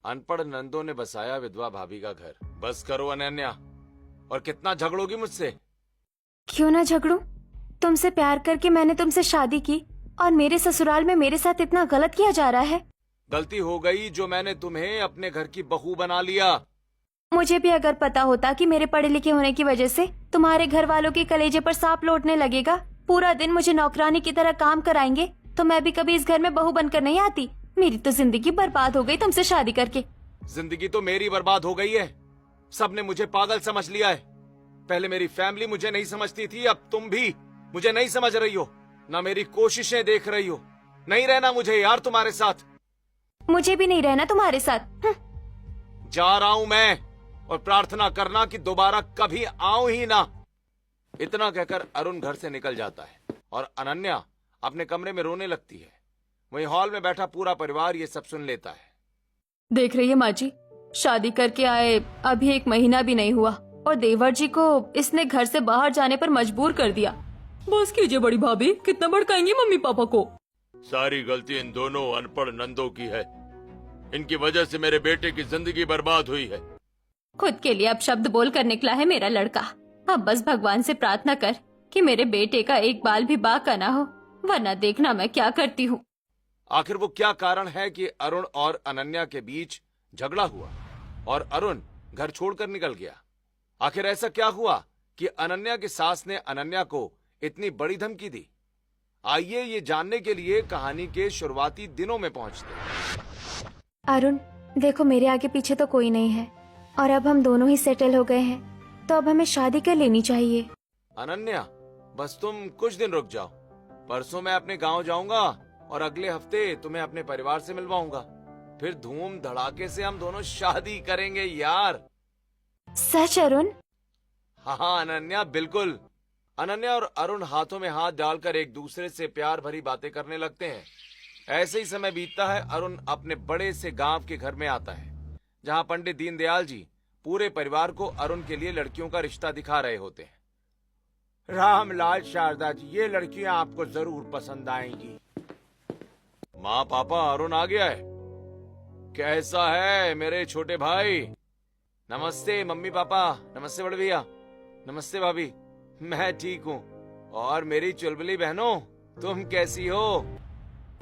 अनपढ़ नंदों ने बसाया विधवा भाभी का घर। बस करो अनन्या, और कितना झगड़ोगी मुझसे? क्यों ना झगड़ूं? तुमसे प्यार करके मैंने तुमसे शादी की और मेरे ससुराल में मेरे साथ इतना गलत किया जा रहा है। गलती हो गई जो मैंने तुम्हें अपने घर की बहू बना लिया। मुझे भी अगर पता होता कि मेरे पढ़े लिखे होने की वजह से तुम्हारे घर वालों के कलेजे पर सांप लौटने लगेगा, पूरा दिन मुझे नौकरानी की तरह काम कराएंगे, तो मैं भी कभी इस घर में बहू बनकर नहीं आती। मेरी तो जिंदगी बर्बाद हो गई तुमसे शादी करके। जिंदगी तो मेरी बर्बाद हो गई है। सबने मुझे पागल समझ लिया है। पहले मेरी फैमिली मुझे नहीं समझती थी, अब तुम भी मुझे नहीं समझ रही हो, ना मेरी कोशिशें देख रही हो। नहीं रहना मुझे यार तुम्हारे साथ। मुझे भी नहीं रहना तुम्हारे साथ। जा रहा हूं मैं, और प्रार्थना करना कि दोबारा कभी आऊं ही ना। इतना कहकर अरुण घर से निकल जाता है और अनन्या अपने कमरे में रोने लगती है। वहीं हॉल में बैठा पूरा परिवार ये सब सुन लेता है। देख रही है माँ जी, शादी करके आए अभी 1 महीना भी नहीं हुआ और देवर जी को इसने घर से बाहर जाने पर मजबूर कर दिया। बस कीजिए बड़ी भाभी, कितना भड़काएंगी मम्मी पापा को। सारी गलती इन दोनों अनपढ़ नंदों की है। इनकी वजह से मेरे बेटे की जिंदगी बर्बाद हुई है। खुद के लिए अब शब्द बोल कर निकला है मेरा लड़का। अब बस भगवान से प्रार्थना कर कि मेरे बेटे का एक बाल भी बाका ना हो, वरना देखना मैं क्या करती हूँ। आखिर वो क्या कारण है कि अरुण और अनन्या के बीच झगड़ा हुआ और अरुण घर छोड़कर निकल गया? आखिर ऐसा क्या हुआ कि अनन्या की सास ने अनन्या को इतनी बड़ी धमकी दी? आइए ये जानने के लिए कहानी के शुरुआती दिनों में पहुंचते हैं। अरुण देखो, मेरे आगे पीछे तो कोई नहीं है और अब हम दोनों ही सेटल हो गए हैं, तो अब हमें शादी कर लेनी चाहिए। अनन्या, बस तुम कुछ दिन रुक जाओ। परसों मैं अपने गांव जाऊंगा और अगले हफ्ते तुम्हें अपने परिवार से मिलवाऊंगा। फिर धूम धड़ाके से हम दोनों शादी करेंगे यार। सच अरुण? हाँ अनन्या, बिल्कुल। अनन्या और अरुण हाथों में हाथ डालकर एक दूसरे से प्यार भरी बातें करने लगते हैं। ऐसे ही समय बीतता है। अरुण अपने बड़े से गांव के घर में आता है, जहां पंडित दीनदयाल जी पूरे परिवार को अरुण के लिए लड़कियों का रिश्ता दिखा रहे होते हैं। रामलाल, शारदा जी, ये लड़कियां आपको जरूर पसंद आएंगी। माँ पापा, अरुण आ गया है। कैसा है मेरे छोटे भाई? नमस्ते मम्मी पापा। नमस्ते बड़े भैया। नमस्ते भाभी। मैं ठीक हूँ। और मेरी चुलबुली बहनों, तुम कैसी हो?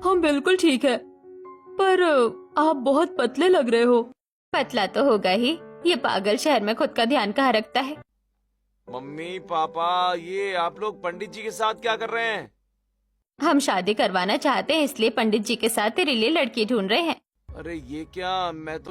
हम बिल्कुल ठीक है, पर आप बहुत पतले लग रहे हो। पतला तो होगा ही, ये पागल शहर में खुद का ध्यान कहाँ रखता है। मम्मी पापा, ये आप लोग पंडित जी के साथ क्या कर रहे हैं? हम शादी करवाना चाहते हैं, इसलिए पंडित जी के साथ तेरे लिए लड़की ढूंढ रहे हैं। अरे ये क्या, मैं तो